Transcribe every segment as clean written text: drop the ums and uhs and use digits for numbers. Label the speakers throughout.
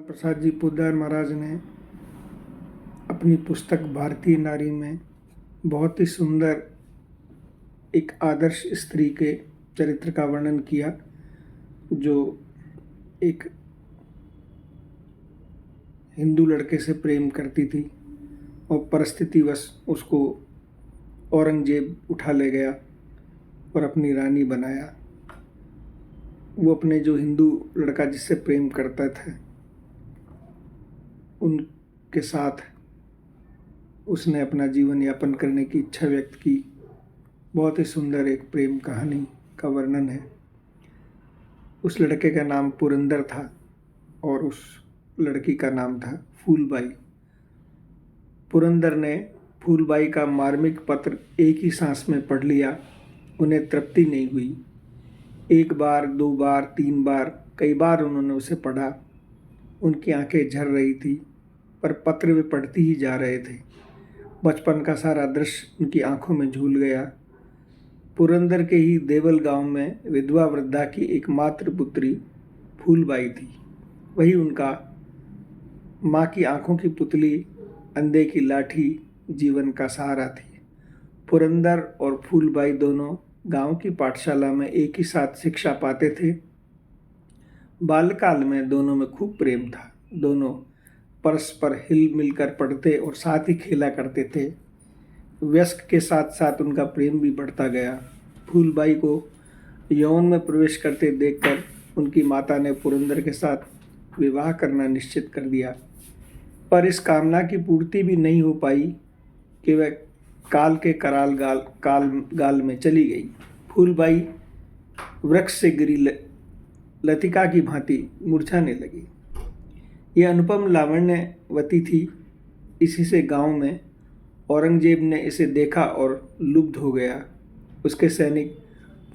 Speaker 1: प्रसाद जी पोद्दार महाराज ने अपनी पुस्तक भारतीय नारी में बहुत ही सुंदर एक आदर्श स्त्री के चरित्र का वर्णन किया, जो एक हिंदू लड़के से प्रेम करती थी और परिस्थितिवश उसको औरंगजेब उठा ले गया और अपनी रानी बनाया। वो अपने जो हिंदू लड़का जिससे प्रेम करता था उनके साथ उसने अपना जीवन यापन करने की इच्छा व्यक्त की। बहुत ही सुंदर एक प्रेम कहानी का वर्णन है। उस लड़के का नाम पुरंदर था और उस लड़की का नाम था फूलबाई। पुरंदर ने फूलबाई का मार्मिक पत्र एक ही सांस में पढ़ लिया। उन्हें तृप्ति नहीं हुई। एक बार, दो बार, तीन बार, कई बार उन्होंने उसे पढ़ा। उनकी आंखें झर रही थी, पर पत्र वे पढ़ती ही जा रहे थे। बचपन का सारा दृश्य उनकी आंखों में झूल गया। पुरंदर के ही देवल गांव में विधवा वृद्धा की एकमात्र पुत्री फूलबाई थी। वही उनका माँ की आंखों की पुतली, अंधे की लाठी जीवन का सहारा थी। पुरंदर और फूलबाई दोनों गांव की पाठशाला में एक ही साथ शिक्षा पाते थे। बाल्यकाल में दोनों में खूब प्रेम था। दोनों परस्पर हिल मिलकर पढ़ते और साथ ही खेला करते थे। वयस्क के साथ साथ उनका प्रेम भी बढ़ता गया। फूलबाई को यौवन में प्रवेश करते देखकर उनकी माता ने पुरंदर के साथ विवाह करना निश्चित कर दिया, पर इस कामना की पूर्ति भी नहीं हो पाई कि वह काल के कराल गाल में चली गई। फूलबाई वृक्ष से गिरी लतिका की भांति मुरझाने लगी। यह अनुपम लावण्यवती थी। इसी से गांव में औरंगजेब ने इसे देखा और लुब्ध हो गया। उसके सैनिक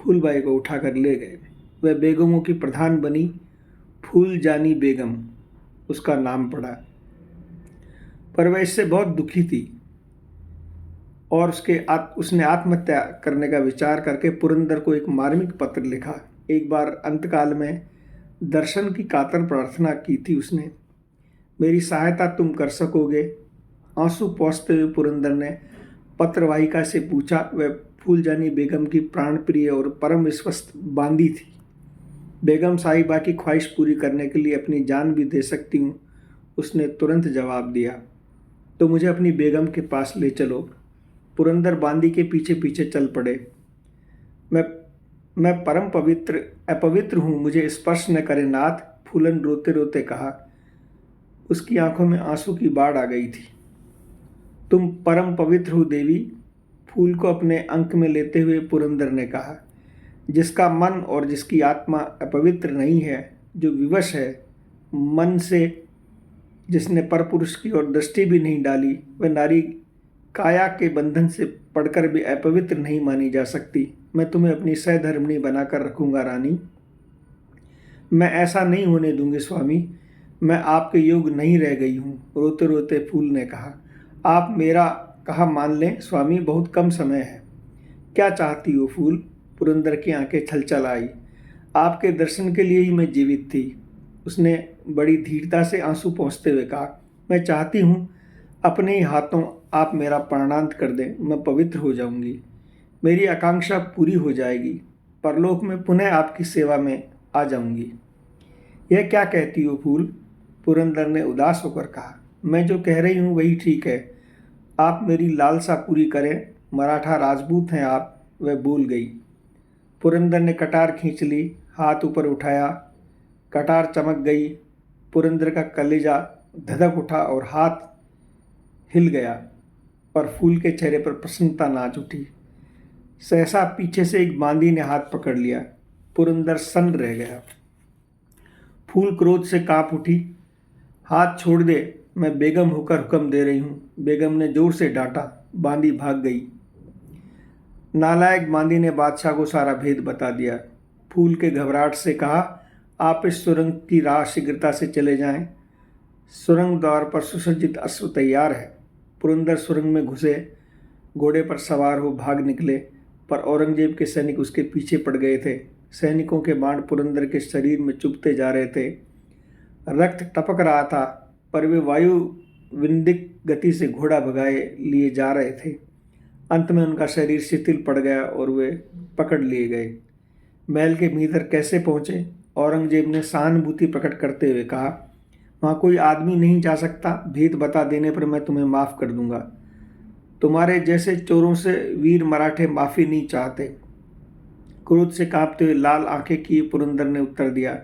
Speaker 1: फूलबाई को उठाकर ले गए। वह बेगमों की प्रधान बनी। फूलजानी बेगम उसका नाम पड़ा, पर वह इससे बहुत दुखी थी और उसने आत्महत्या करने का विचार करके पुरंदर को एक मार्मिक पत्र लिखा। एक बार अंतकाल में दर्शन की कातर प्रार्थना की थी उसने। मेरी सहायता तुम कर सकोगे? आंसू पोंछते हुए पुरंदर ने पत्रवाहिका से पूछा। वह फूलजानी बेगम की प्राणप्रिय और परम विश्वस्त बांदी थी। बेगम साहिबा की ख्वाहिश पूरी करने के लिए अपनी जान भी दे सकती हूँ, उसने तुरंत जवाब दिया। तो मुझे अपनी बेगम के पास ले चलो। पुरंदर बांदी के पीछे पीछे चल पड़े। मैं परम अपवित्र हूँ, मुझे स्पर्श न करे नाथ, फूलन रोते रोते कहा। उसकी आंखों में आंसू की बाढ़ आ गई थी। तुम परम पवित्र हो देवी, फूल को अपने अंक में लेते हुए पुरंदर ने कहा। जिसका मन और जिसकी आत्मा अपवित्र नहीं है, जो विवश है मन से, जिसने परपुरुष की ओर दृष्टि भी नहीं डाली, वह नारी काया के बंधन से पढ़कर भी अपवित्र नहीं मानी जा सकती। मैं तुम्हें अपनी सहधर्मिणी बनाकर रखूंगा रानी। मैं ऐसा नहीं होने दूंगी स्वामी, मैं आपके योग्य नहीं रह गई हूँ, रोते रोते फूल ने कहा। आप मेरा कहा मान लें स्वामी, बहुत कम समय है। क्या चाहती हो फूल? पुरंदर की आंखें छलछल आई। आपके दर्शन के लिए ही मैं जीवित थी, उसने बड़ी धीरता से आंसू पोंछते हुए कहा। मैं चाहती हूँ अपने ही हाथों आप मेरा प्राणांत कर दें, मैं पवित्र हो जाऊंगी। मेरी आकांक्षा पूरी हो जाएगी, परलोक में पुनः आपकी सेवा में आ जाऊंगी। यह क्या कहती हो फूल? पुरंदर ने उदास होकर कहा। मैं जो कह रही हूँ वही ठीक है, आप मेरी लालसा पूरी करें। मराठा राजपूत हैं आप, वह बोल गई। पुरंदर ने कटार खींच ली, हाथ ऊपर उठाया, कटार चमक गई। पुरंदर का कलेजा धधक उठा और हाथ हिल गया, पर फूल के चेहरे पर प्रसन्नता नाच उठी। सहसा पीछे से एक बांदी ने हाथ पकड़ लिया। पुरंदर सन्न रह गया। फूल क्रोध से कांप उठी। हाथ छोड़ दे, मैं बेगम होकर हुक्म दे रही हूँ, बेगम ने जोर से डांटा। बांदी भाग गई। नालायक बांदी ने बादशाह को सारा भेद बता दिया। फूल के घबराहट से कहा, आप इस सुरंग की राह शीघ्रता से चले जाएं। सुरंग द्वार पर सुसज्जित अश्व तैयार है। पुरंदर सुरंग में घुसे, घोड़े पर सवार हो भाग निकले, पर औरंगजेब के सैनिक उसके पीछे पड़ गए थे। सैनिकों के बाण पुरंदर के शरीर में चुभते जा रहे थे। रक्त टपक रहा था, पर वे वायु विंदिक गति से घोड़ा भगाए लिए जा रहे थे। अंत में उनका शरीर शिथिल पड़ गया और वे पकड़ लिए गए। महल के भीतर कैसे पहुंचे? औरंगजेब ने सहानुभूति प्रकट करते हुए कहा, वहाँ कोई आदमी नहीं जा सकता। भेद बता देने पर मैं तुम्हें माफ़ कर दूंगा। तुम्हारे जैसे चोरों से वीर मराठे माफ़ी नहीं चाहते। क्रोध से कांपते हुए लाल आंखें किए पुरंदर ने उत्तर दिया,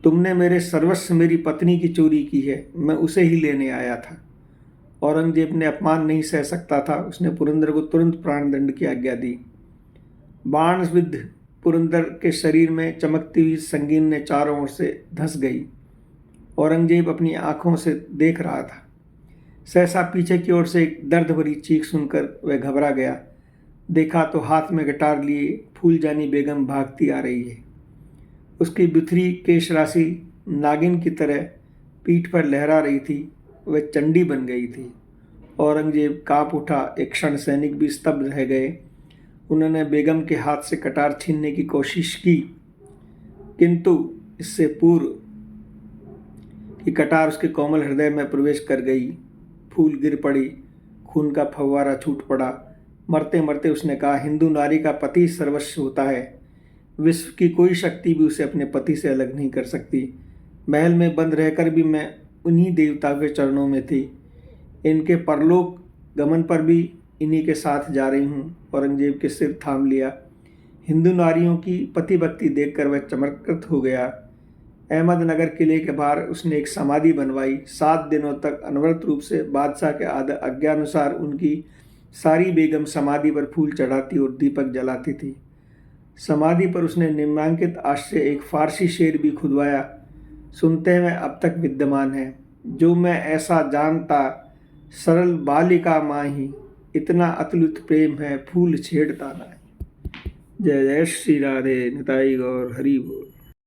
Speaker 1: तुमने मेरे सर्वस्व मेरी पत्नी की चोरी की है, मैं उसे ही लेने आया था। औरंगजेब ने अपमान नहीं सह सकता था। उसने पुरंदर को तुरंत प्राणदंड की आज्ञा दी। बाणविद्ध पुरंदर के शरीर में चमकती हुई संगीन ने चारों ओर से धंस गई। औरंगजेब अपनी आंखों से देख रहा था। सहसा पीछे की ओर से एक दर्द भरी चीख सुनकर वह घबरा गया। देखा तो हाथ में कटार लिए फूलजानी बेगम भागती आ रही है। उसकी बिथरी केश राशि नागिन की तरह पीठ पर लहरा रही थी। वह चंडी बन गई थी। औरंगजेब कांप उठा। एक क्षण सैनिक भी स्तब्ध रह गए। उन्होंने बेगम के हाथ से कटार छीनने की कोशिश की, किंतु इससे पूर्व कि कटार उसके कोमल हृदय में प्रवेश कर गई, फूल गिर पड़ी, खून का फव्वारा छूट पड़ा। मरते मरते उसने कहा, हिंदू नारी का पति सर्वस्व होता है। विश्व की कोई शक्ति भी उसे अपने पति से अलग नहीं कर सकती। महल में बंद रहकर भी मैं उन्हीं देवताओं के चरणों में थी। इनके परलोक गमन पर भी इन्हीं के साथ जा रही हूँ। औरंगजेब के सिर थाम लिया। हिंदू नारियों की पति भक्ति देखकर वह चमत्कृत हो गया। अहमदनगर किले के बाहर उसने एक समाधि बनवाई। 7 दिनों तक अनवरत रूप से बादशाह के आज्ञानुसार उनकी सारी बेगम समाधि पर फूल चढ़ाती और दीपक जलाती थी। समाधि पर उसने निम्नांकित आश से एक फारसी शेर भी खुदवाया। सुनते हुए अब तक विद्यमान है, जो मैं ऐसा जानता सरल बालिका माही, इतना अतुलित प्रेम है फूल छेड़ता नहीं। जय जय श्री राधे। निताई गौर हरि बोल।